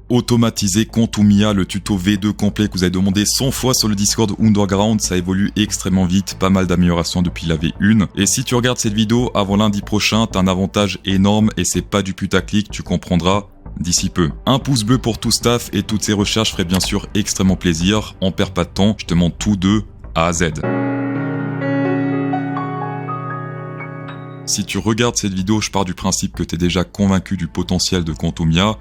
Automatiser Contumia, le tuto V2 complet que vous avez demandé 100 fois sur le Discord Underground, ça évolue extrêmement vite, pas mal d'améliorations depuis la V1. Et si tu regardes cette vidéo avant lundi prochain, t'as un avantage énorme et c'est pas du putaclic, tu comprendras d'ici peu. Un pouce bleu pour tout staff et toutes ces recherches feraient bien sûr extrêmement plaisir. On perd pas de temps, je te montre tout de A à Z. Si tu regardes cette vidéo, je pars du principe que tu es déjà convaincu du potentiel de Contumia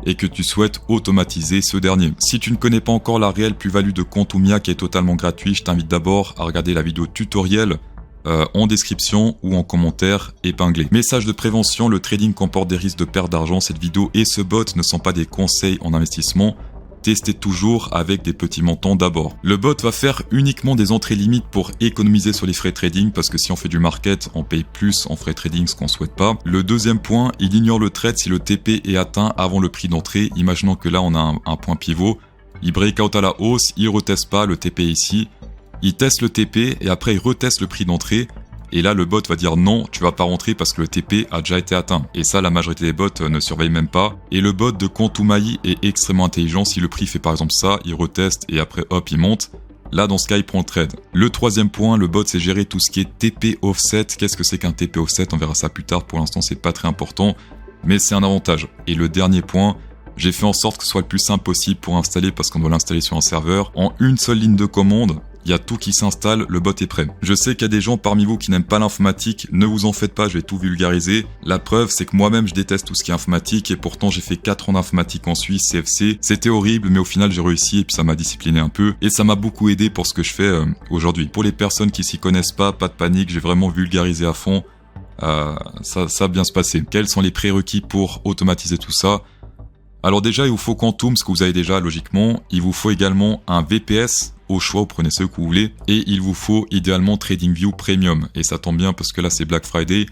et que tu souhaites automatiser ce dernier. Si tu ne connais pas encore la réelle plus-value de Contumia qui est totalement gratuit, je t'invite d'abord à regarder la vidéo tutoriel en description ou en commentaire épinglé. Message de prévention, le trading comporte des risques de perte d'argent. Cette vidéo et ce bot ne sont pas des conseils en investissement. Testez toujours avec des petits montants d'abord. Le bot va faire uniquement des entrées limites pour économiser sur les frais de trading parce que si on fait du market, on paye plus en frais de trading, ce qu'on souhaite pas. Le deuxième point, il ignore le trade si le TP est atteint avant le prix d'entrée. Imaginons que là on a un point pivot, il break out à la hausse, il reteste pas, le TP est ici, il teste le TP et après il reteste le prix d'entrée. Et là, le bot va dire non, tu vas pas rentrer parce que le TP a déjà été atteint. Et ça, la majorité des bots ne surveillent même pas. Et le bot de Contumai est extrêmement intelligent. Si le prix fait par exemple ça, il reteste et après hop, il monte. Là, dans ce cas, il prend le trade. Le troisième point, le bot, c'est gérer tout ce qui est TP offset. Qu'est-ce que c'est qu'un TP offset? On verra ça plus tard. Pour l'instant, c'est pas très important, mais c'est un avantage. Et le dernier point, j'ai fait en sorte que ce soit le plus simple possible pour installer parce qu'on doit l'installer sur un serveur. En une seule ligne de commande, il y a tout qui s'installe, le bot est prêt. Je sais qu'il y a des gens parmi vous qui n'aiment pas l'informatique, ne vous en faites pas, je vais tout vulgariser. La preuve, c'est que moi-même je déteste tout ce qui est informatique et pourtant j'ai fait 4 ans d'informatique en Suisse, CFC. C'était horrible, mais au final j'ai réussi et puis ça m'a discipliné un peu et ça m'a beaucoup aidé pour ce que je fais aujourd'hui. Pour les personnes qui s'y connaissent pas de panique, j'ai vraiment vulgarisé à fond. Ça va bien se passer. Quels sont les prérequis pour automatiser tout ça? Alors déjà, il vous faut Quantum, ce que vous avez déjà logiquement. Il vous faut également un VPS. Au choix, vous prenez ce que vous voulez. Et il vous faut idéalement TradingView Premium. Et ça tombe bien parce que là, c'est Black Friday.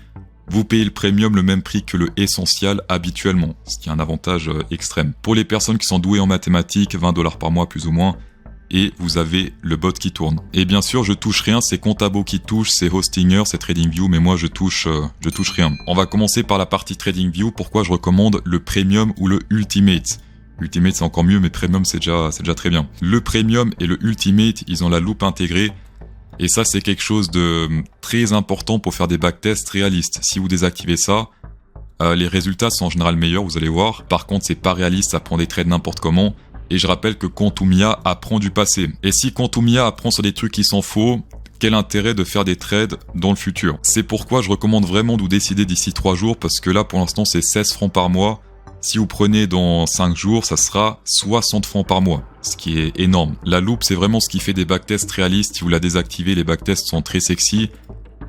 Vous payez le Premium le même prix que le Essential habituellement. Ce qui est un avantage extrême. Pour les personnes qui sont douées en mathématiques, 20 $ par mois plus ou moins. Et vous avez le bot qui tourne. Et bien sûr, je touche rien, c'est Contabo qui touche, c'est Hostinger, c'est TradingView, mais moi je touche rien. On va commencer par la partie TradingView. Pourquoi je recommande le Premium ou le Ultimate? Ultimate c'est encore mieux, mais Premium c'est déjà très bien. Le Premium et le Ultimate, ils ont la loupe intégrée. Et ça c'est quelque chose de très important pour faire des backtests réalistes. Si vous désactivez ça, les résultats sont en général meilleurs, vous allez voir. Par contre, c'est pas réaliste, ça prend des trades n'importe comment. Et je rappelle que Contumia apprend du passé. Et si Contumia apprend sur des trucs qui sont faux, quel intérêt de faire des trades dans le futur? C'est pourquoi je recommande vraiment de vous décider d'ici 3 jours, parce que là, pour l'instant, c'est 16 francs par mois. Si vous prenez dans 5 jours, ça sera 60 francs par mois, ce qui est énorme. La loupe, c'est vraiment ce qui fait des backtests réalistes. Si vous la désactivez, les backtests sont très sexy.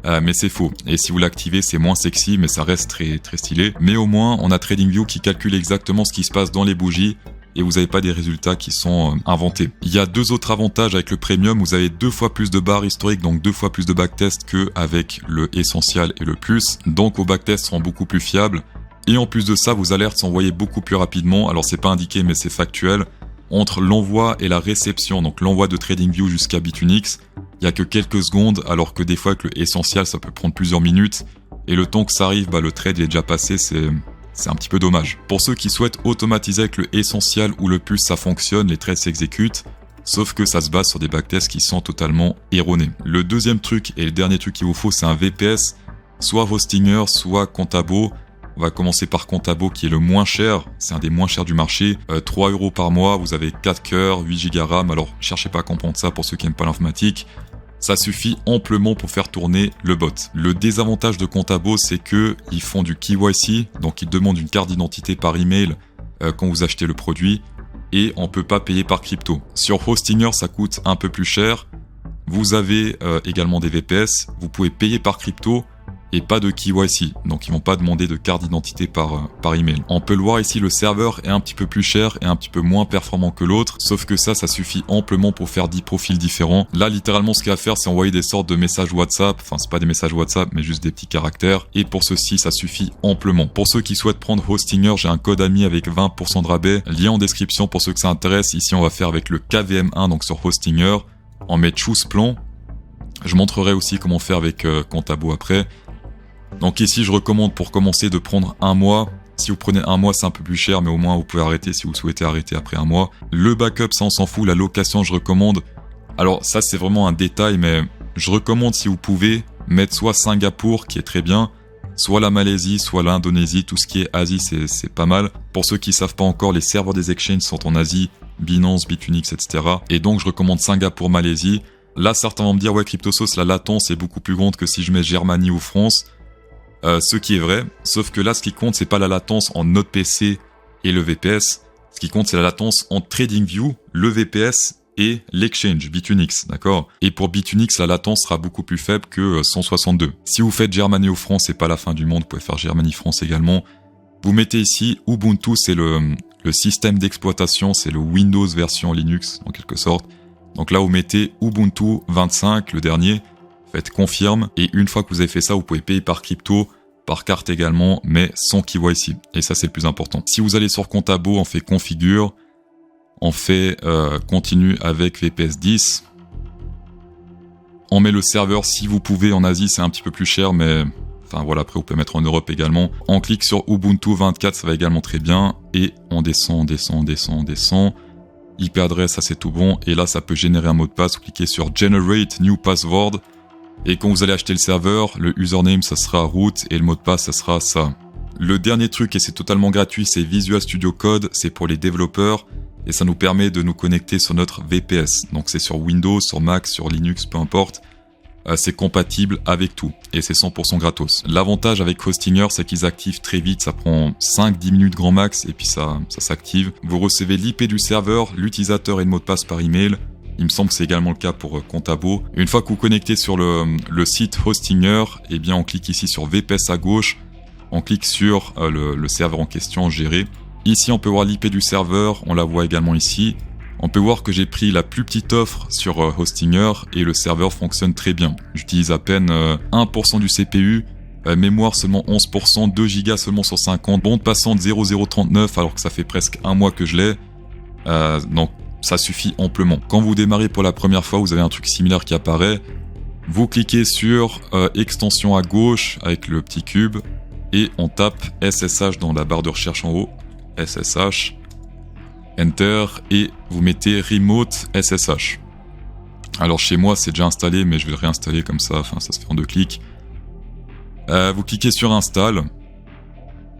Mais c'est faux. Et si vous l'activez, c'est moins sexy, mais ça reste très, très stylé. Mais au moins, on a TradingView qui calcule exactement ce qui se passe dans les bougies. Et vous n'avez pas des résultats qui sont inventés. Il y a 2 autres avantages avec le Premium. Vous avez 2 fois plus de barres historiques, donc 2 fois plus de backtests qu'avec le Essential et le Plus. Donc vos backtests seront beaucoup plus fiables. Et en plus de ça, vos alertes sont envoyées beaucoup plus rapidement. Alors c'est pas indiqué, mais c'est factuel. Entre l'envoi et la réception, donc l'envoi de TradingView jusqu'à Bitunix, il y a que quelques secondes, alors que des fois avec le Essential, ça peut prendre plusieurs minutes. Et le temps que ça arrive, le trade est déjà passé, c'est un petit peu dommage. Pour ceux qui souhaitent automatiser avec le Essential ou le Plus, ça fonctionne, les trades s'exécutent, sauf que ça se base sur des backtests qui sont totalement erronés. Le deuxième truc et le dernier truc qu'il vous faut, c'est un VPS, soit Hostinger, soit Contabo. On va commencer par Contabo qui est le moins cher, c'est un des moins chers du marché, 3 € par mois, vous avez 4 cœurs, 8 Go RAM, alors cherchez pas à comprendre ça pour ceux qui n'aiment pas l'informatique. Ça suffit amplement pour faire tourner le bot. Le désavantage de Contabo, c'est que ils font du KYC, donc ils demandent une carte d'identité par email quand vous achetez le produit, et on peut pas payer par crypto. Sur Hostinger, ça coûte un peu plus cher. Vous avez également des VPS, vous pouvez payer par crypto, et pas de KYC, donc ils vont pas demander de carte d'identité par email. On peut le voir ici, le serveur est un petit peu plus cher et un petit peu moins performant que l'autre, sauf que ça suffit amplement pour faire 10 profils différents. Là, littéralement, ce qu'il y a à faire, c'est envoyer des sortes de messages WhatsApp, enfin c'est pas des messages WhatsApp, mais juste des petits caractères, et pour ceci, ça suffit amplement. Pour ceux qui souhaitent prendre Hostinger, j'ai un code ami avec 20% de rabais, lien en description pour ceux que ça intéresse. Ici, on va faire avec le KVM1, donc sur Hostinger, on met Choose Plan. Je montrerai aussi comment faire avec Contabo après. Donc ici, je recommande pour commencer de prendre un mois. Si vous prenez un mois, c'est un peu plus cher, mais au moins vous pouvez arrêter si vous souhaitez arrêter après un mois. Le backup, ça on s'en fout. La location, je recommande. Alors ça, c'est vraiment un détail, mais je recommande si vous pouvez mettre soit Singapour, qui est très bien, soit la Malaisie, soit l'Indonésie. Tout ce qui est Asie, c'est pas mal. Pour ceux qui savent pas encore, les serveurs des exchanges sont en Asie, Binance, Bitunix, etc. Et donc, je recommande Singapour, Malaisie. Là, certains vont me dire, ouais, CryptoSauce, la latence est beaucoup plus grande que si je mets Germanie ou France. Ce qui est vrai, sauf que là, ce qui compte, c'est pas la latence en Node PC et le VPS. Ce qui compte, c'est la latence en TradingView, le VPS et l'exchange, Bitunix, d'accord? Et pour Bitunix, la latence sera beaucoup plus faible que 162. Si vous faites Germanie ou France, c'est pas la fin du monde, vous pouvez faire Germanie-France également. Vous mettez ici Ubuntu, c'est le système d'exploitation, c'est le Windows version Linux, en quelque sorte. Donc là, vous mettez Ubuntu 25, le dernier. Faites confirme, et une fois que vous avez fait ça, vous pouvez payer par crypto, par carte également, mais sans KYC. Et ça, c'est le plus important. Si vous allez sur Contabo, on fait configure, on fait continue avec VPS 10. On met le serveur si vous pouvez en Asie, c'est un petit peu plus cher, mais enfin voilà, après vous pouvez mettre en Europe également. On clique sur Ubuntu 24, ça va également très bien, et on descend. IP adresse, ça c'est tout bon, et là ça peut générer un mot de passe. Vous cliquez sur Generate New Password. Et quand vous allez acheter le serveur, le username ça sera root et le mot de passe ça sera ça. Le dernier truc, et c'est totalement gratuit, c'est Visual Studio Code, c'est pour les développeurs et ça nous permet de nous connecter sur notre VPS. Donc c'est sur Windows, sur Mac, sur Linux, peu importe. C'est compatible avec tout et c'est 100% gratos. L'avantage avec Hostinger, c'est qu'ils activent très vite, ça prend 5-10 minutes grand max et puis ça s'active. Vous recevez l'IP du serveur, l'utilisateur et le mot de passe par email. Il me semble que c'est également le cas pour Contabo. Une fois que vous connectez sur le site Hostinger, eh bien on clique ici sur VPS à gauche, on clique sur le serveur en question, gérer. Ici on peut voir l'IP du serveur, on la voit également ici. On peut voir que j'ai pris la plus petite offre sur Hostinger et le serveur fonctionne très bien. J'utilise à peine 1% du CPU, mémoire seulement 11%, 2 Go seulement sur 50, bande passante 0,039 alors que ça fait presque un mois que je l'ai. Donc ça suffit amplement. Quand vous démarrez pour la première fois, vous avez un truc similaire qui apparaît. Vous cliquez sur extension à gauche avec le petit cube et on tape SSH dans la barre de recherche en haut. SSH, Enter et vous mettez Remote SSH. Alors chez moi c'est déjà installé mais je vais le réinstaller comme ça, enfin ça se fait en 2 clics. Vous cliquez sur Install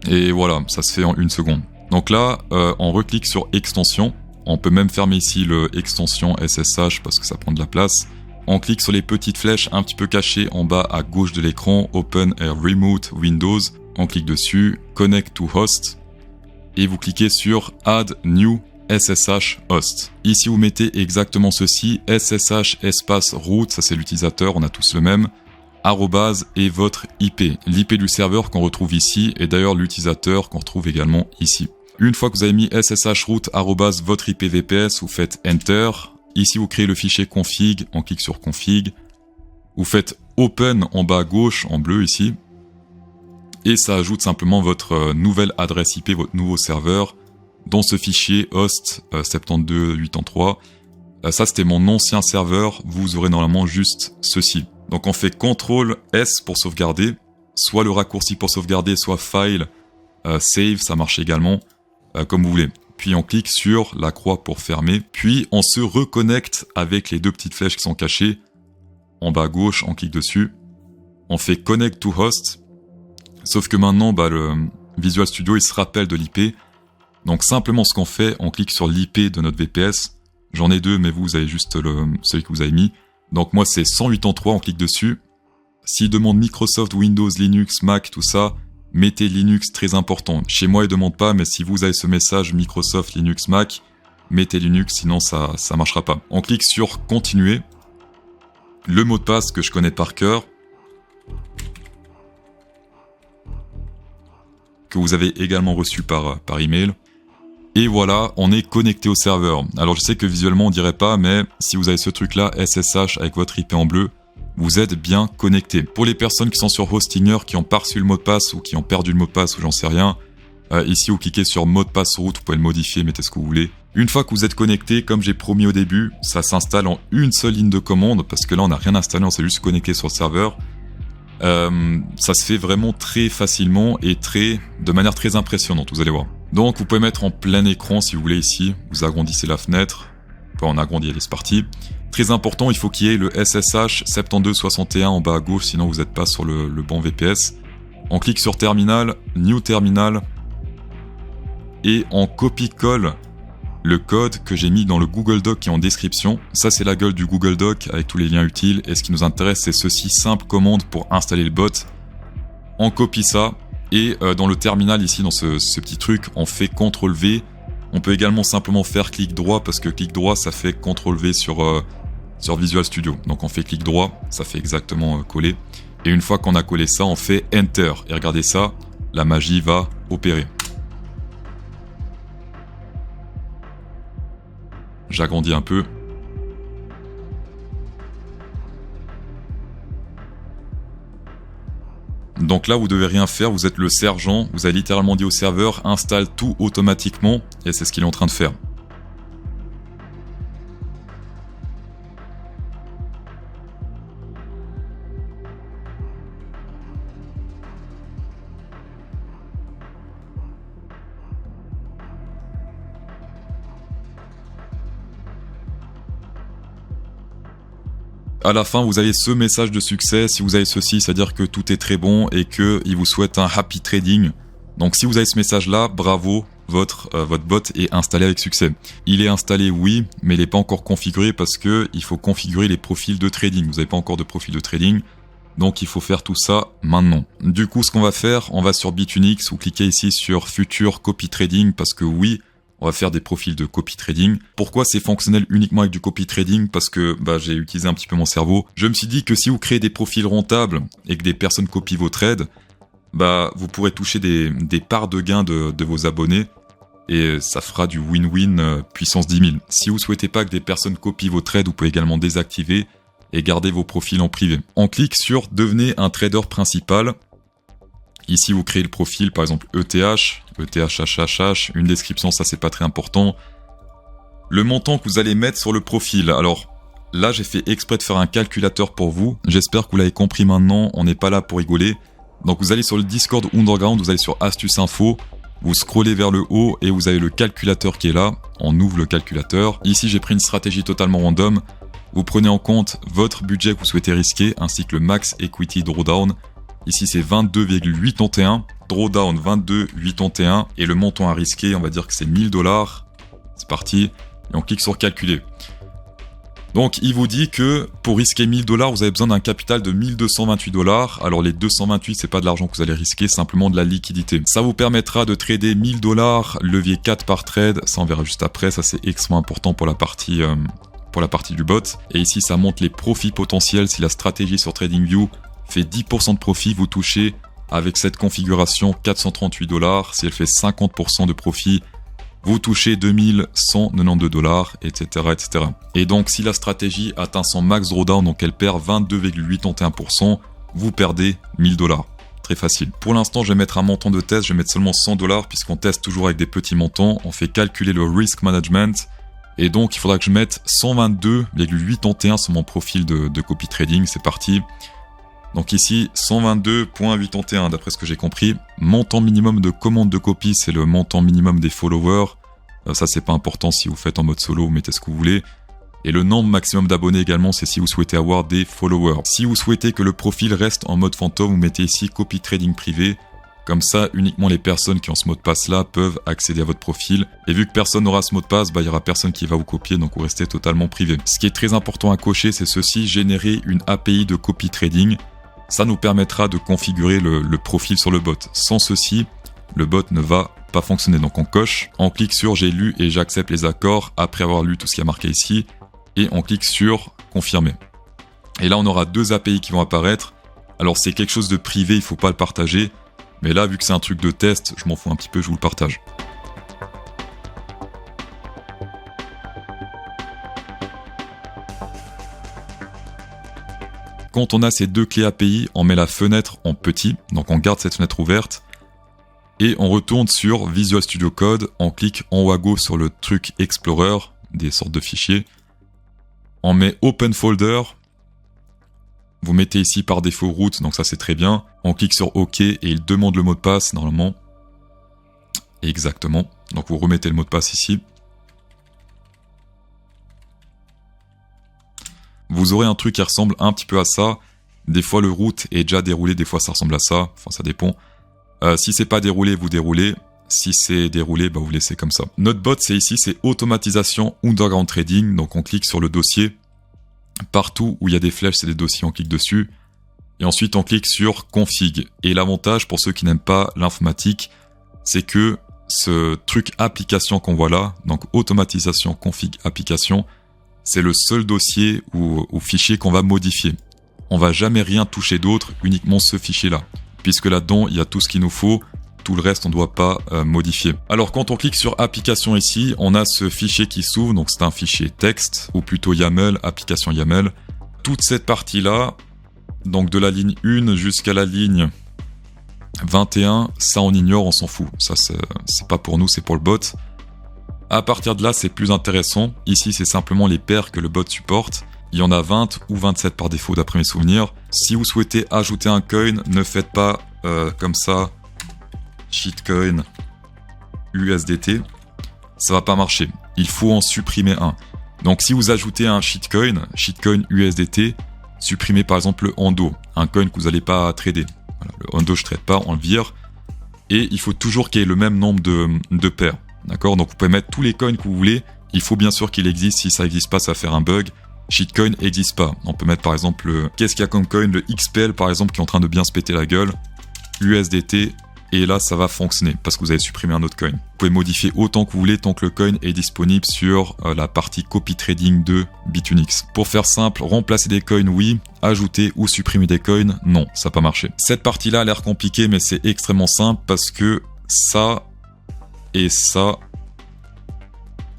et voilà, ça se fait en 1 seconde. Donc là, on reclique sur extension. On peut même fermer ici le extension SSH parce que ça prend de la place. On clique sur les petites flèches un petit peu cachées en bas à gauche de l'écran, Open et Remote Windows. On clique dessus, Connect to Host. Et vous cliquez sur Add New SSH Host. Ici vous mettez exactement ceci, SSH espace root, ça c'est l'utilisateur, on a tous le même, arrobase et votre IP. L'IP du serveur qu'on retrouve ici et d'ailleurs l'utilisateur qu'on retrouve également ici. Une fois que vous avez mis SSH root arrobase votre IP VPS, vous faites Enter. Ici, vous créez le fichier config, on clique sur config. Vous faites Open en bas à gauche, en bleu ici. Et ça ajoute simplement votre nouvelle adresse IP, votre nouveau serveur, dans ce fichier host 72803. Ça, c'était mon ancien serveur. Vous aurez normalement juste ceci. Donc, on fait CTRL S pour sauvegarder. Soit le raccourci pour sauvegarder, soit File, Save, ça marche également. Comme vous voulez. Puis on clique sur la croix pour fermer. Puis on se reconnecte avec les 2 petites flèches qui sont cachées. En bas à gauche, on clique dessus. On fait Connect to Host. Sauf que maintenant, le Visual Studio, il se rappelle de l'IP. Donc simplement ce qu'on fait, on clique sur l'IP de notre VPS. J'en ai 2, mais vous avez juste celui que vous avez mis. Donc moi c'est 183, on clique dessus. S'il demande Microsoft, Windows, Linux, Mac, tout ça, mettez Linux, très important. Chez moi, il demande pas, mais si vous avez ce message Microsoft, Linux, Mac, mettez Linux, sinon ça marchera pas. On clique sur Continuer. Le mot de passe que je connais par cœur, que vous avez également reçu par email. Et voilà, on est connecté au serveur. Alors je sais que visuellement on dirait pas, mais si vous avez ce truc-là, SSH avec votre IP en bleu, vous êtes bien connecté. Pour les personnes qui sont sur Hostinger, qui ont pas reçu le mot de passe ou qui ont perdu le mot de passe ou j'en sais rien, ici vous cliquez sur mot de passe route, vous pouvez le modifier, mettez ce que vous voulez. Une fois que vous êtes connecté, comme j'ai promis au début, ça s'installe en une seule ligne de commande parce que là on n'a rien installé, on s'est juste connecté sur le serveur. Ça se fait vraiment très facilement et de manière très impressionnante, vous allez voir. Donc vous pouvez mettre en plein écran si vous voulez ici, vous agrandissez la fenêtre, on agrandit, allez c'est parti. Très important, il faut qu'il y ait le SSH 7261 en bas à gauche, sinon vous n'êtes pas sur le bon VPS. On clique sur Terminal, New Terminal, et on copie-colle le code que j'ai mis dans le Google Doc qui est en description. Ça c'est la gueule du Google Doc avec tous les liens utiles, et ce qui nous intéresse c'est ceci, simple commande pour installer le bot. On copie ça, et dans le terminal ici, dans ce petit truc, on fait CTRL-V. On peut également simplement faire clic droit, parce que clic droit ça fait CTRL-V sur Visual Studio. Donc on fait clic droit, ça fait exactement coller. Et une fois qu'on a collé ça, on fait Enter. Et regardez ça, la magie va opérer. J'agrandis un peu. Donc là, vous devez rien faire, vous êtes le sergent, vous avez littéralement dit au serveur, installe tout automatiquement, et c'est ce qu'il est en train de faire. À la fin, vous avez ce message de succès. Si vous avez ceci, c'est-à-dire que tout est très bon et qu'il vous souhaite un happy trading. Donc si vous avez ce message-là, bravo, votre bot est installé avec succès. Il est installé, oui, mais il n'est pas encore configuré parce que il faut configurer les profils de trading. Vous n'avez pas encore de profil de trading, donc il faut faire tout ça maintenant. Du coup, ce qu'on va faire, on va sur Bitunix, vous cliquez ici sur Future Copy Trading parce que oui, on va faire des profils de copy trading. Pourquoi c'est fonctionnel uniquement avec du copy trading? Parce que j'ai utilisé un petit peu mon cerveau. Je me suis dit que si vous créez des profils rentables et que des personnes copient vos trades, vous pourrez toucher des parts de gains de vos abonnés et ça fera du win-win puissance 10 000. Si vous souhaitez pas que des personnes copient vos trades, vous pouvez également désactiver et garder vos profils en privé. On clique sur devenez un trader principal. Ici, vous créez le profil, par exemple ETH, HHH, une description, ça c'est pas très important. Le montant que vous allez mettre sur le profil. Alors là, j'ai fait exprès de faire un calculateur pour vous. J'espère que vous l'avez compris maintenant, on n'est pas là pour rigoler. Donc vous allez sur le Discord Underground, vous allez sur Astuce Info, vous scrollez vers le haut et vous avez le calculateur qui est là. On ouvre le calculateur. Ici, j'ai pris une stratégie totalement random. Vous prenez en compte votre budget que vous souhaitez risquer, ainsi que le max equity drawdown. Ici, c'est 22,881. Drawdown 22,881. Et le montant à risquer, on va dire que c'est 1000 $. C'est parti. Et on clique sur calculer. Donc, il vous dit que pour risquer 1000 $, vous avez besoin d'un capital de 1228 $. Alors, les 228, c'est pas de l'argent que vous allez risquer, simplement de la liquidité. Ça vous permettra de trader 1000 $, levier 4 par trade. Ça, on verra juste après. Ça, c'est extrêmement important pour la partie du bot. Et ici, ça montre les profits potentiels. Si la stratégie sur TradingView fait 10% de profit, vous touchez avec cette configuration 438 $. Si elle fait 50% de profit, vous touchez 2192 $, etc., etc. Et donc, si la stratégie atteint son max drawdown, donc elle perd 22,81%, vous perdez 1000 $. Très facile. Pour l'instant, je vais mettre un montant de test, je vais mettre seulement 100 $, puisqu'on teste toujours avec des petits montants. On fait calculer le risk management. Et donc, il faudra que je mette 122,881 sur mon profil de copy trading. C'est parti. Donc ici, 122,881 d'après ce que j'ai compris. Montant minimum de commande de copie, c'est le montant minimum des followers. Ça, c'est pas important si vous faites en mode solo, vous mettez ce que vous voulez. Et le nombre maximum d'abonnés également, c'est si vous souhaitez avoir des followers. Si vous souhaitez que le profil reste en mode fantôme, vous mettez ici copy trading privé. Comme ça, uniquement les personnes qui ont ce mot de passe-là peuvent accéder à votre profil. Et vu que personne n'aura ce mot de passe, il y aura personne qui va vous copier, donc vous restez totalement privé. Ce qui est très important à cocher, c'est ceci, générer une API de copy trading. Ça nous permettra de configurer le profil sur le bot. Sans ceci, le bot ne va pas fonctionner. Donc on coche, on clique sur j'ai lu et j'accepte les accords après avoir lu tout ce qui est marqué ici. Et on clique sur confirmer. Et là on aura deux API qui vont apparaître. Alors c'est quelque chose de privé, il ne faut pas le partager. Mais là vu que c'est un truc de test, je m'en fous un petit peu, je vous le partage. Quand on a ces deux clés API, on met la fenêtre en petit, donc on garde cette fenêtre ouverte, et on retourne sur Visual Studio Code, on clique en haut à gauche sur le truc Explorer, des sortes de fichiers, on met Open Folder, Vous mettez ici par défaut root, donc ça c'est très bien. On clique sur OK et il demande le mot de passe normalement. Exactement. Donc vous remettez le mot de passe ici. Vous aurez un truc qui ressemble un petit peu à ça. Des fois le root est déjà déroulé, des fois ça ressemble à ça. Enfin ça dépend. Si c'est pas déroulé, vous déroulez. Si c'est déroulé, bah vous laissez comme ça. Notre bot c'est ici, c'est automatisation underground trading. Donc on clique sur le dossier. Partout où il y a des flèches, c'est des dossiers, on clique dessus. Et ensuite on clique sur config. Et l'avantage pour ceux qui n'aiment pas l'informatique, c'est que ce truc application qu'on voit là, donc automatisation config application, c'est le seul dossier ou fichier qu'on va modifier. On va jamais rien toucher d'autre, uniquement ce fichier-là. Puisque là-dedans, il y a tout ce qu'il nous faut, tout le reste on ne doit pas modifier. Alors quand on clique sur application ici, on a ce fichier qui s'ouvre, donc c'est un fichier texte, ou plutôt YAML, application YAML. Toute cette partie-là, donc de la ligne 1 jusqu'à la ligne 21, ça on ignore, on s'en fout. Ça c'est pas pour nous, c'est pour le bot. À partir de là, c'est plus intéressant. Ici, c'est simplement les paires que le bot supporte. Il y en a 20 ou 27 par défaut d'après mes souvenirs. Si vous souhaitez ajouter un coin, ne faites pas comme ça shitcoin USDT. Ça va pas marcher. Il faut en supprimer un. Donc si vous ajoutez un shitcoin USDT, supprimez par exemple le Hondo, un coin que vous n'allez pas trader. Voilà, le Hondo je trade pas, on le vire. Et il faut toujours qu'il y ait le même nombre de paires. D'accord? Donc vous pouvez mettre tous les coins que vous voulez. Il faut bien sûr qu'il existe. Si ça n'existe pas, ça va faire un bug. Shitcoin n'existe pas. On peut mettre par exemple qu'est-ce qu'il y a comme coin? Le XPL par exemple qui est en train de bien se péter la gueule. USDT. Et là, ça va fonctionner parce que vous avez supprimé un autre coin. Vous pouvez modifier autant que vous voulez tant que le coin est disponible sur la partie copy trading de Bitunix. Pour faire simple, remplacer des coins, oui. Ajouter ou supprimer des coins, non, ça n'a pas marché. Cette partie-là a l'air compliquée, mais c'est extrêmement simple parce que ça et ça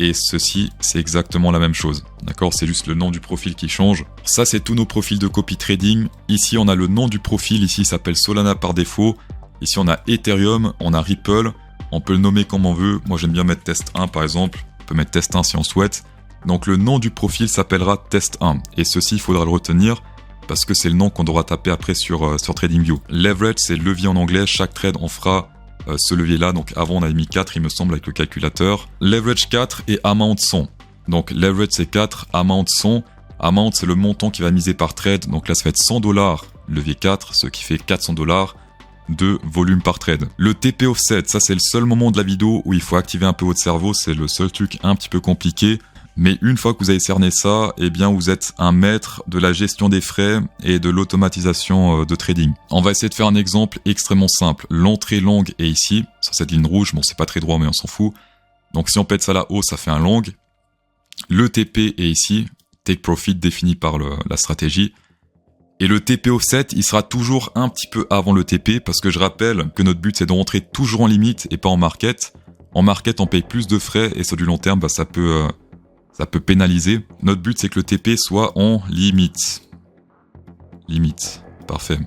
et ceci, c'est exactement la même chose. D'accord? C'est juste le nom du profil qui change. Ça, c'est tous nos profils de copy trading. Ici, on a le nom du profil. Ici, il s'appelle Solana par défaut. Ici, on a Ethereum, on a Ripple. On peut le nommer comme on veut. Moi, j'aime bien mettre test 1, par exemple. On peut mettre test 1 si on souhaite. Donc, le nom du profil s'appellera test 1. Et ceci, il faudra le retenir parce que c'est le nom qu'on devra taper après sur TradingView. Leverage, c'est levier en anglais. Chaque trade, on fera ce levier-là. Donc, avant, on avait mis 4, il me semble, avec le calculateur. Leverage 4 et Amount 100. Donc, Leverage, c'est 4. Amount 100. Amount, c'est le montant qui va miser par trade. Donc là, ça va être $100, levier 4, ce qui fait $400 de volume par trade. Le TP offset, ça c'est le seul moment de la vidéo où il faut activer un peu votre cerveau, c'est le seul truc un petit peu compliqué, mais une fois que vous avez cerné ça, eh bien vous êtes un maître de la gestion des frais et de l'automatisation de trading. On va essayer de faire un exemple extrêmement simple. L'entrée longue est ici, sur cette ligne rouge, bon c'est pas très droit mais on s'en fout. Donc si on pète ça là-haut, ça fait un long. Le TP est ici, take profit défini par la stratégie. Et le TP offset, il sera toujours un petit peu avant le TP parce que je rappelle que notre but c'est de rentrer toujours en limite et pas en market. En market, on paye plus de frais et sur du long terme, bah, ça peut pénaliser. Notre but c'est que le TP soit en limite. Limite, parfait.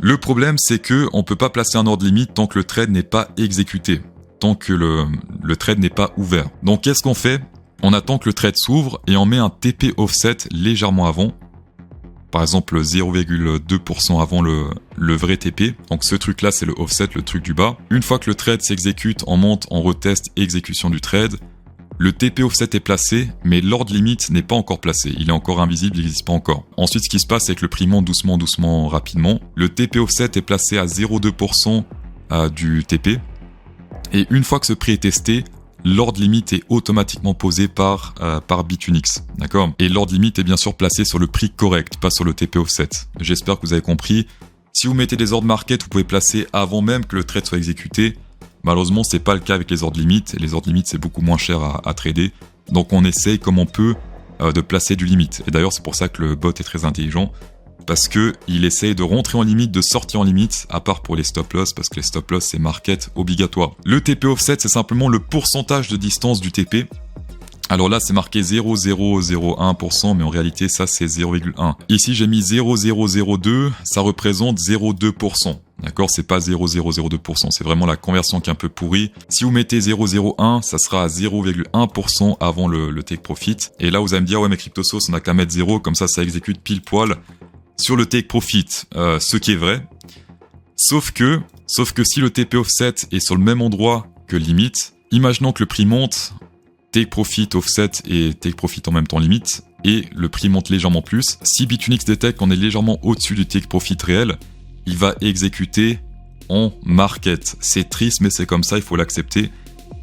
Le problème c'est que on peut pas placer un ordre limite tant que le trade n'est pas exécuté, tant que le trade n'est pas ouvert. Donc qu'est-ce qu'on fait? On attend que le trade s'ouvre et on met un TP offset légèrement avant. Par exemple 0,2% avant le vrai TP. Donc ce truc là c'est le offset, le truc du bas. Une fois que le trade s'exécute, on monte, on reteste exécution du trade. Le TP offset est placé, mais l'ordre limite n'est pas encore placé. Il est encore invisible, il n'existe pas encore. Ensuite ce qui se passe c'est que le prix monte doucement, rapidement. Le TP offset est placé à 0,2% du TP. Et une fois que ce prix est testé, l'ordre limite est automatiquement posé par Bitunix, d'accord? Et l'ordre limite est bien sûr placé sur le prix correct, pas sur le TP offset. J'espère que vous avez compris. Si vous mettez des ordres market, vous pouvez placer avant même que le trade soit exécuté. Malheureusement, c'est pas le cas avec les ordres limites. Et les ordres limites, c'est beaucoup moins cher à trader. Donc on essaye comme on peut de placer du limite. Et d'ailleurs, c'est pour ça que le bot est très intelligent. Parce que il essaye de rentrer en limite, de sortir en limite, à part pour les stop loss, parce que les stop loss c'est market obligatoire. Le TP offset c'est simplement le pourcentage de distance du TP. Alors là c'est marqué 0,001%, mais en réalité ça c'est 0,1. Ici j'ai mis 0,002, ça représente 0,2%. D'accord, c'est pas 0,002%, c'est vraiment la conversion qui est un peu pourrie. Si vous mettez 0,01, ça sera à 0,1% avant le take profit. Et là vous allez me dire ouais mais CryptoSauce on a qu'à mettre 0, comme ça exécute pile poil. sur le take profit, ce qui est vrai. Sauf que si le TP offset est sur le même endroit que limite, imaginons que le prix monte, take profit offset et take profit en même temps limite, et le prix monte légèrement plus. Si Bitunix détecte qu'on est légèrement au-dessus du take profit réel, il va exécuter en market. C'est triste, mais c'est comme ça, il faut l'accepter.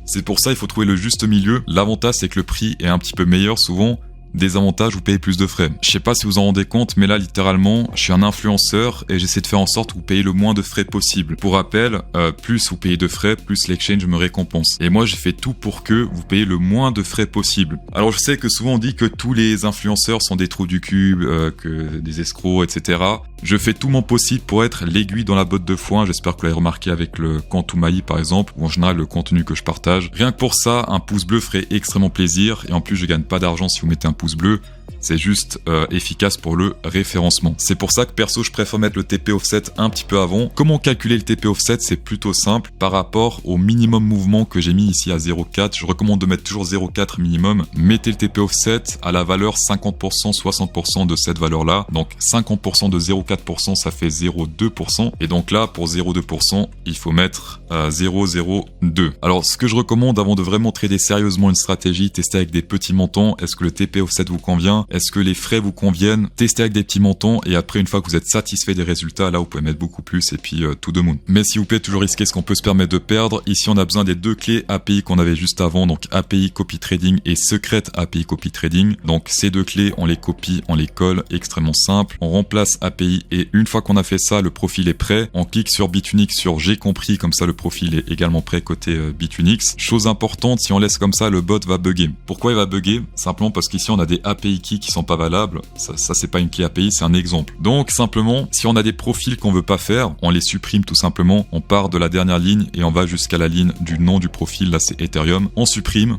C'est pour ça il faut trouver le juste milieu. L'avantage, c'est que le prix est un petit peu meilleur souvent. Désavantage, vous payez plus de frais. Je sais pas si vous en rendez compte, mais là, littéralement, je suis un influenceur et j'essaie de faire en sorte que vous payez le moins de frais possible. Pour rappel, plus vous payez de frais, plus l'exchange me récompense. Et moi, j'ai fait tout pour que vous payez le moins de frais possible. Alors, je sais que souvent on dit que tous les influenceurs sont des trous du cul, que des escrocs, etc. Je fais tout mon possible pour être l'aiguille dans la botte de foin. J'espère que vous l'avez remarqué avec le Kantumai, par exemple, ou en général le contenu que je partage. Rien que pour ça, un pouce bleu ferait extrêmement plaisir. Et en plus, je gagne pas d'argent si vous mettez un pouce bleu, c'est juste efficace pour le référencement. C'est pour ça que perso je préfère mettre le TP offset un petit peu avant. Comment calculer le TP offset? C'est plutôt simple par rapport au minimum mouvement que j'ai mis ici à 0,4. Je recommande de mettre toujours 0,4 minimum. Mettez le TP offset à la valeur 50%, 60% de cette valeur là. Donc 50% de 0,4% ça fait 0,2%. Et donc là pour 0,2% il faut mettre 0,02. Alors ce que je recommande avant de vraiment trader sérieusement une stratégie, tester avec des petits montants. Est-ce que le TP offset vous convient? Est-ce que les frais vous conviennent? Testez avec des petits montants et après une fois que vous êtes satisfait des résultats, là vous pouvez mettre beaucoup plus et puis tout de moon. Mais s'il vous plaît, toujours risquer ce qu'on peut se permettre de perdre. Ici on a besoin des deux clés API qu'on avait juste avant, donc API Copy Trading et Secret API Copy Trading. Donc ces deux clés, on les copie, on les colle, extrêmement simple. On remplace API et une fois qu'on a fait ça, le profil est prêt. On clique sur Bitunix sur j'ai compris, comme ça le profil est également prêt côté Bitunix. Chose importante, si on laisse comme ça, le bot va bugger. Pourquoi il va bugger? Simplement parce qu'ici on a des API keys qui sont pas valables. Ça c'est pas une clé API, c'est un exemple. Donc simplement, si on a des profils qu'on veut pas faire, on les supprime tout simplement. On part de la dernière ligne et on va jusqu'à la ligne du nom du profil. Là c'est Ethereum. On supprime.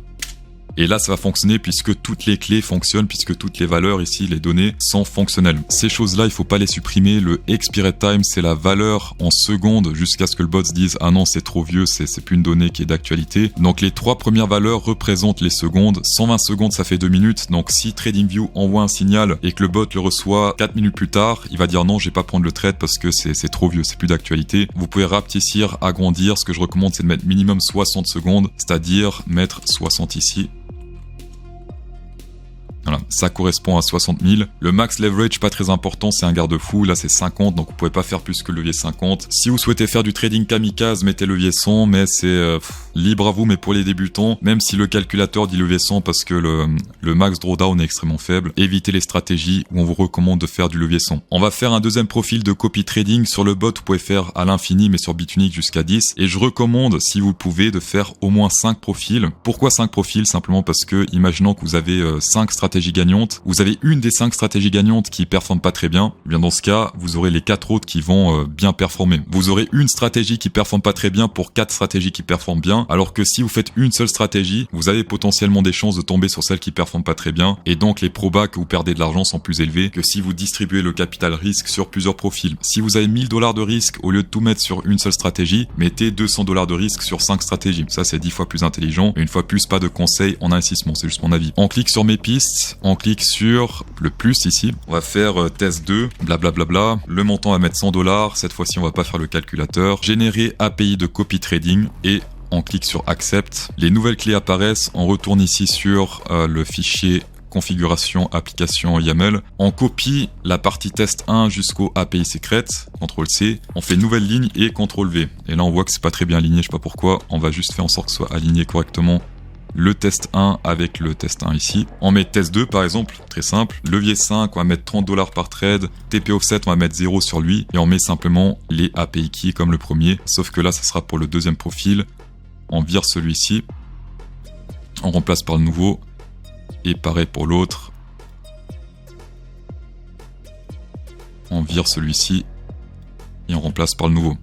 Et là, ça va fonctionner puisque toutes les clés fonctionnent, puisque toutes les valeurs ici, les données, sont fonctionnelles. Ces choses-là, il faut pas les supprimer. Le expired time, c'est la valeur en secondes jusqu'à ce que le bot se dise « Ah non, c'est trop vieux, c'est plus une donnée qui est d'actualité ». Donc les trois premières valeurs représentent les secondes. 120 secondes, ça fait 2 minutes. Donc si TradingView envoie un signal et que le bot le reçoit 4 minutes plus tard, il va dire « Non, je vais pas prendre le trade parce que c'est trop vieux, c'est plus d'actualité ». Vous pouvez rapetissir, agrandir. Ce que je recommande, c'est de mettre minimum 60 secondes, c'est-à-dire mettre 60 ici. Voilà, ça correspond à 60 000. Le max leverage, pas très important, c'est un garde-fou. Là, c'est 50, donc vous pouvez pas faire plus que le levier 50. Si vous souhaitez faire du trading kamikaze, mettez levier 100, mais c'est libre à vous. Mais pour les débutants, même si le calculateur dit levier 100 parce que le max drawdown est extrêmement faible, évitez les stratégies où on vous recommande de faire du levier 100. On va faire un deuxième profil de copy trading. Sur le bot, vous pouvez faire à l'infini, mais sur Bitunix jusqu'à 10. Et je recommande, si vous pouvez, de faire au moins 5 profils. Pourquoi 5 profils? Simplement parce que, imaginons que vous avez 5 stratégies gagnantes, vous avez une des 5 stratégies gagnantes qui performe pas très bien, bien dans ce cas, vous aurez les 4 autres qui vont bien performer. Vous aurez une stratégie qui performe pas très bien pour 4 stratégies qui performent bien, alors que si vous faites une seule stratégie, vous avez potentiellement des chances de tomber sur celle qui performe pas très bien, et donc les probas que vous perdez de l'argent sont plus élevés que si vous distribuez le capital risque sur plusieurs profils. Si vous avez 1000 $ de risque, au lieu de tout mettre sur une seule stratégie, mettez 200 $ de risque sur 5 stratégies. Ça c'est 10 fois plus intelligent, et une fois plus, pas de conseils en investissement, c'est juste mon avis. On clique sur mes pistes, on clique sur le plus ici, on va faire test 2, blablabla, le montant va mettre 100 $, cette fois-ci on va pas faire le calculateur, générer API de copy trading et on clique sur accept. Les nouvelles clés apparaissent, on retourne ici sur le fichier configuration application YAML, on copie la partie test 1 jusqu'au API secret, CTRL-C, on fait nouvelle ligne et CTRL-V. Et là on voit que c'est pas très bien aligné, je sais pas pourquoi, on va juste faire en sorte que ce soit aligné correctement le test 1 avec le test 1 ici. On met test 2 par exemple, très simple. Levier 5, on va mettre 30 $ par trade. TP offset, on va mettre 0 sur lui. Et on met simplement les API keys comme le premier. Sauf que là, ça sera pour le deuxième profil. On vire celui-ci. On remplace par le nouveau. Et pareil pour l'autre. On vire celui-ci. Et on remplace par le nouveau.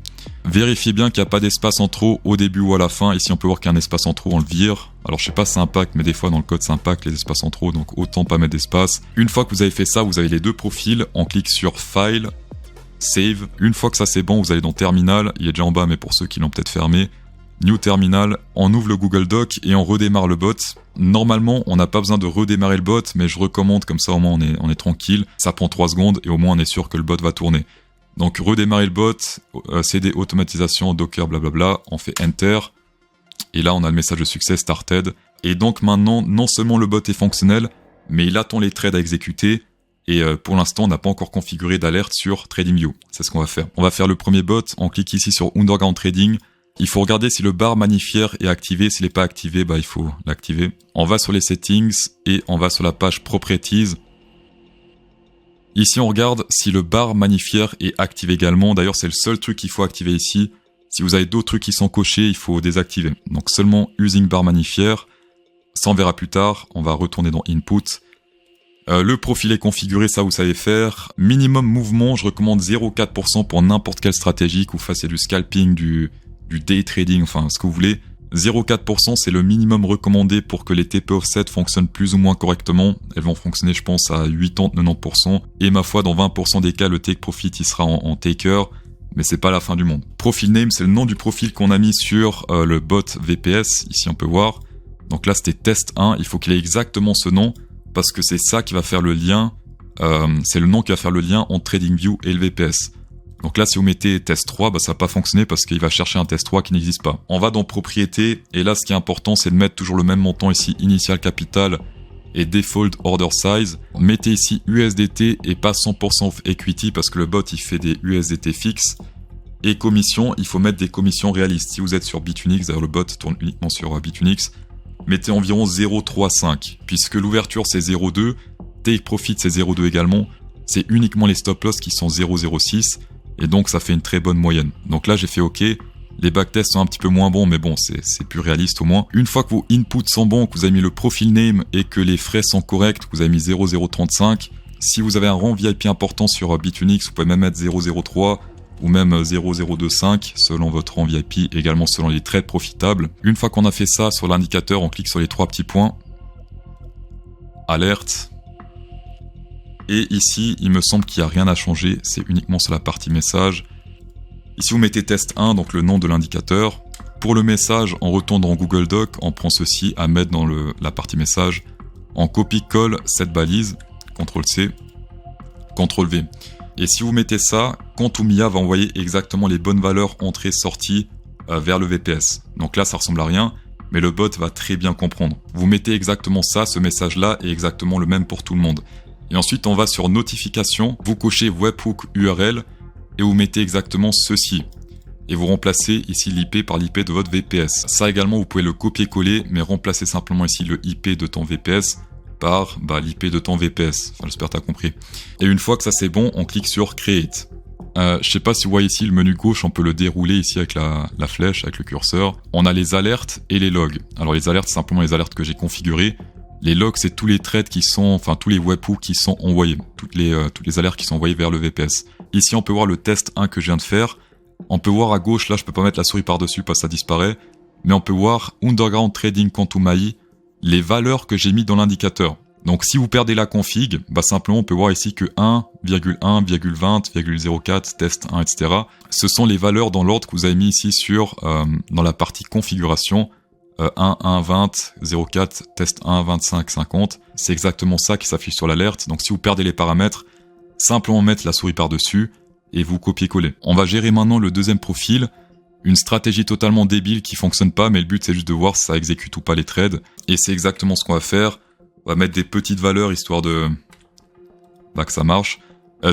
Vérifiez bien qu'il n'y a pas d'espace en trop au début ou à la fin. Ici, on peut voir qu'il y a un espace en trop, on le vire. Alors, je sais pas si ça impacte, mais des fois, dans le code, ça impacte les espaces en trop, donc autant pas mettre d'espace. Une fois que vous avez fait ça, vous avez les deux profils. On clique sur File, Save. Une fois que ça c'est bon, vous allez dans Terminal. Il est déjà en bas, mais pour ceux qui l'ont peut-être fermé, New Terminal, on ouvre le Google Doc et on redémarre le bot. Normalement, on n'a pas besoin de redémarrer le bot, mais je recommande, comme ça au moins on est tranquille. Ça prend 3 secondes et au moins on est sûr que le bot va tourner. Donc redémarrer le bot, CD automatisation, Docker, blablabla, on fait Enter. Et là on a le message de succès started. Et donc maintenant, non seulement le bot est fonctionnel, mais il attend les trades à exécuter. Et pour l'instant, on n'a pas encore configuré d'alerte sur TradingView. C'est ce qu'on va faire. On va faire le premier bot, on clique ici sur Underground Trading. Il faut regarder si le bar magnifier est activé. S'il n'est pas activé, il faut l'activer. On va sur les settings et on va sur la page Properties. Ici, on regarde si le bar magnifier est activé également. D'ailleurs, c'est le seul truc qu'il faut activer ici. Si vous avez d'autres trucs qui sont cochés, il faut désactiver. Donc seulement Using bar magnifier. Ça, on verra plus tard. On va retourner dans Input. Le profil est configuré, ça vous savez faire. Minimum mouvement, je recommande 0,4% pour n'importe quelle stratégie, que vous fassiez du scalping, du day trading, enfin ce que vous voulez. 0,4% c'est le minimum recommandé pour que les TP offset fonctionnent plus ou moins correctement. Elles vont fonctionner je pense à 80-90%. Et ma foi dans 20% des cas le take profit il sera en taker. Mais c'est pas la fin du monde. Profile name c'est le nom du profil qu'on a mis sur le bot VPS. Ici on peut voir. Donc là c'était test 1. Il faut qu'il ait exactement ce nom. Parce que c'est ça qui va faire le lien. C'est le nom qui va faire le lien entre TradingView et le VPS. Donc là, si vous mettez test 3, ça va pas fonctionner parce qu'il va chercher un test 3 qui n'existe pas. On va dans propriété, et là, ce qui est important, c'est de mettre toujours le même montant ici, initial capital et default order size. Mettez ici USDT et pas 100% of equity parce que le bot, il fait des USDT fixes. Et commission, il faut mettre des commissions réalistes. Si vous êtes sur Bitunix, d'ailleurs le bot tourne uniquement sur Bitunix, mettez environ 0,35 puisque l'ouverture c'est 0,2, take profit c'est 0,2 également. C'est uniquement les stop loss qui sont 0,06. Et donc ça fait une très bonne moyenne. Donc là j'ai fait OK. Les backtests sont un petit peu moins bons, mais bon, c'est plus réaliste au moins. Une fois que vos inputs sont bons, que vous avez mis le profil name et que les frais sont corrects, que vous avez mis 0,035, si vous avez un rang VIP important sur Bitunix, vous pouvez même mettre 0,03 ou même 0,025 selon votre rang VIP, également selon les trades profitables. Une fois qu'on a fait ça sur l'indicateur, on clique sur les 3 petits points. Alerte. Et ici, il me semble qu'il n'y a rien à changer, c'est uniquement sur la partie message. Ici, vous mettez test 1, donc le nom de l'indicateur. Pour le message, on retourne dans Google Doc, on prend ceci à mettre dans la partie message. On copie-colle cette balise, CTRL-C, CTRL-V. Et si vous mettez ça, Quantumia va envoyer exactement les bonnes valeurs entrées-sorties vers le VPS. Donc là, ça ressemble à rien, mais le bot va très bien comprendre. Vous mettez exactement ça, ce message-là est exactement le même pour tout le monde. Et ensuite, on va sur notification, vous cochez webhook URL et vous mettez exactement ceci. Et vous remplacez ici l'IP par l'IP de votre VPS. Ça également, vous pouvez le copier-coller, mais remplacez simplement ici le IP de ton VPS par l'IP de ton VPS. Enfin, j'espère que tu as compris. Et une fois que ça c'est bon, on clique sur Create. Je sais pas si vous voyez ici le menu gauche, on peut le dérouler ici avec la flèche, avec le curseur. On a les alertes et les logs. Alors les alertes, c'est simplement les alertes que j'ai configurées. Les logs, c'est tous les trades qui sont, enfin tous les webhooks qui sont envoyés, toutes les alertes qui sont envoyées vers le VPS. Ici, on peut voir le test 1 que je viens de faire. On peut voir à gauche, là, je peux pas mettre la souris par-dessus parce que ça disparaît, mais on peut voir Underground Trading Quantumai, les valeurs que j'ai mis dans l'indicateur. Donc si vous perdez la config, simplement on peut voir ici que 1,1,20,04 test 1, etc. Ce sont les valeurs dans l'ordre que vous avez mis ici dans la partie configuration. 1, 1, 20, 04, test 1, 25, 50. C'est exactement ça qui s'affiche sur l'alerte. Donc si vous perdez les paramètres, simplement mettre la souris par-dessus et vous copiez-coller. On va gérer maintenant le deuxième profil. Une stratégie totalement débile qui fonctionne pas, mais le but c'est juste de voir si ça exécute ou pas les trades. Et c'est exactement ce qu'on va faire. On va mettre des petites valeurs histoire que ça marche.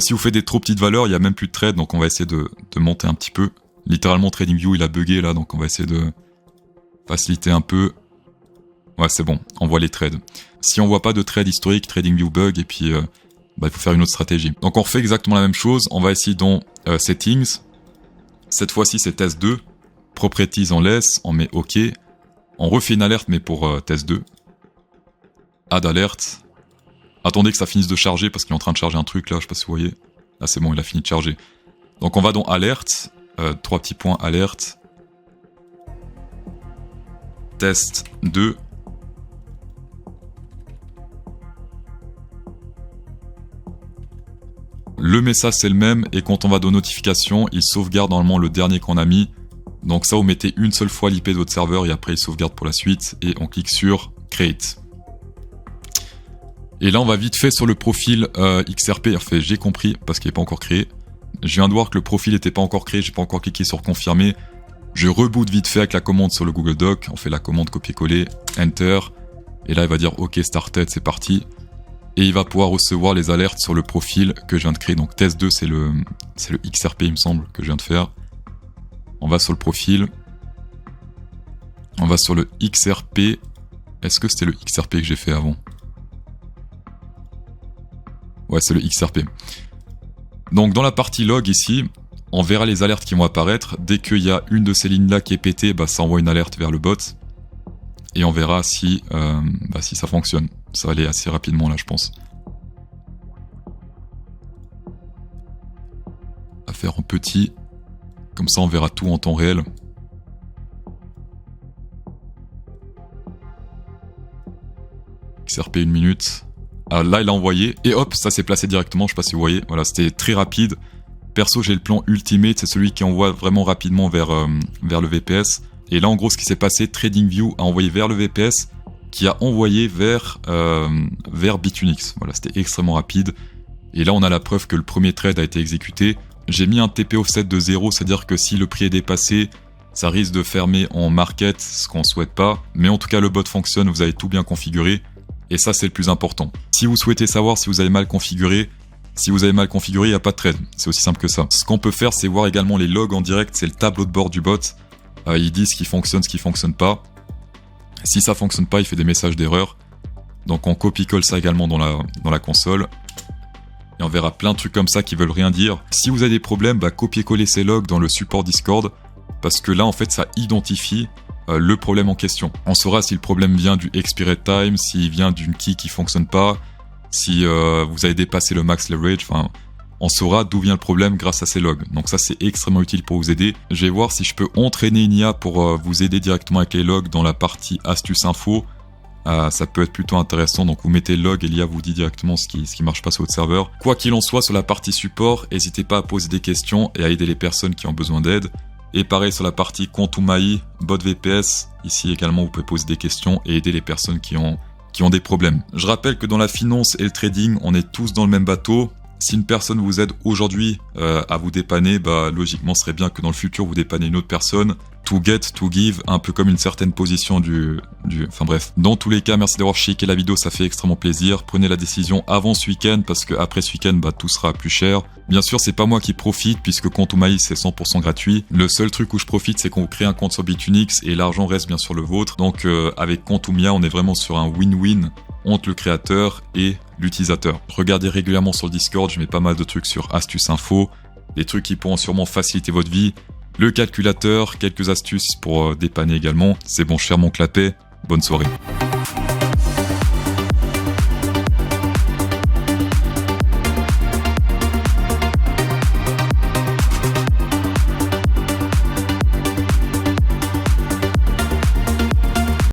Si vous faites des trop petites valeurs, il n'y a même plus de trades, donc on va essayer de monter un petit peu. Littéralement TradingView il a bugué là, donc on va essayer de faciliter un peu. Ouais, c'est bon, on voit les trades. Si on voit pas de trade historique, TradingView bug, et puis il faut faire une autre stratégie. Donc on refait exactement la même chose, on va ici dans Settings. Cette fois-ci c'est Test 2. Properties on laisse, on met OK. On refait une alerte mais pour Test 2. Add alerte. Attendez que ça finisse de charger parce qu'il est en train de charger un truc là, je sais pas si vous voyez. Là c'est bon, il a fini de charger. Donc on va dans Alerte, 3 petits points Alerte. Test 2. Le message c'est le même et quand on va dans notification, il sauvegarde normalement le dernier qu'on a mis. Donc ça, vous mettez une seule fois l'IP de votre serveur et après il sauvegarde pour la suite et on clique sur Create. Et là, on va vite fait sur le profil XRP. Enfin, j'ai compris parce qu'il n'est pas encore créé. Je viens de voir que le profil n'était pas encore créé, j'ai pas encore cliqué sur confirmer. Je reboot vite fait avec la commande sur le Google Doc. On fait la commande copier-coller, Enter. Et là, il va dire OK, started, c'est parti. Et il va pouvoir recevoir les alertes sur le profil que je viens de créer. Donc test 2, c'est le XRP, il me semble, que je viens de faire. On va sur le profil. On va sur le XRP. Est-ce que c'était le XRP que j'ai fait avant? Ouais, c'est le XRP. Donc dans la partie log ici, on verra les alertes qui vont apparaître. Dès qu'il y a une de ces lignes-là qui est pétée, ça envoie une alerte vers le bot. Et on verra si ça fonctionne. Ça va aller assez rapidement là, je pense. À faire en petit. Comme ça, on verra tout en temps réel. XRP 1 minute. Ah, là, il a envoyé. Et hop, ça s'est placé directement. Je sais pas si vous voyez. Voilà, c'était très rapide. Perso, j'ai le plan Ultimate. C'est celui qui envoie vraiment rapidement vers le VPS. Et là, en gros, ce qui s'est passé, TradingView a envoyé vers le VPS, qui a envoyé vers Bitunix. Voilà, c'était extrêmement rapide. Et là, on a la preuve que le premier trade a été exécuté. J'ai mis un TP offset de 0, c'est-à-dire que si le prix est dépassé, ça risque de fermer en market, ce qu'on souhaite pas. Mais en tout cas, le bot fonctionne, vous avez tout bien configuré. Et ça, c'est le plus important. Si vous souhaitez savoir si vous avez mal configuré, il n'y a pas de trade. C'est aussi simple que ça. Ce qu'on peut faire, c'est voir également les logs en direct. C'est le tableau de bord du bot. Il dit ce qui fonctionne, ce qui fonctionne pas. Si ça fonctionne pas, il fait des messages d'erreur. Donc on copie-colle ça également dans la console. Et on verra plein de trucs comme ça qui veulent rien dire. Si vous avez des problèmes, copiez-coller ces logs dans le support Discord. Parce que là, en fait, ça identifie le problème en question. On saura si le problème vient du expired time, s'il vient d'une key qui fonctionne pas, si vous avez dépassé le max leverage, enfin... On saura d'où vient le problème grâce à ces logs. Donc ça, c'est extrêmement utile pour vous aider. Je vais voir si je peux entraîner une IA pour vous aider directement avec les logs dans la partie astuce info. Ça peut être plutôt intéressant. Donc vous mettez le log et l'IA vous dit directement ce qui marche pas sur votre serveur. Quoi qu'il en soit, sur la partie support, n'hésitez pas à poser des questions et à aider les personnes qui ont besoin d'aide. Et pareil sur la partie Quantum.ai, bot VPS, ici également vous pouvez poser des questions et aider les personnes qui ont des problèmes. Je rappelle que dans la finance et le trading, on est tous dans le même bateau. Si une personne vous aide aujourd'hui à vous dépanner, logiquement, ce serait bien que dans le futur, vous dépannez une autre personne. To get, to give, un peu comme une certaine position Enfin bref. Dans tous les cas, merci d'avoir checké la vidéo, ça fait extrêmement plaisir. Prenez la décision avant ce week-end, parce que après ce week-end, tout sera plus cher. Bien sûr, c'est pas moi qui profite, puisque Quantum.ai, c'est 100% gratuit. Le seul truc où je profite, c'est qu'on vous crée un compte sur Bitunix, et l'argent reste bien sûr le vôtre. Donc avec Quantumia, on est vraiment sur un win-win entre le créateur et l'utilisateur. Regardez régulièrement sur le Discord, je mets pas mal de trucs sur astuces info, des trucs qui pourront sûrement faciliter votre vie, le calculateur, quelques astuces pour dépanner également. C'est bon, cher mon clapet, bonne soirée.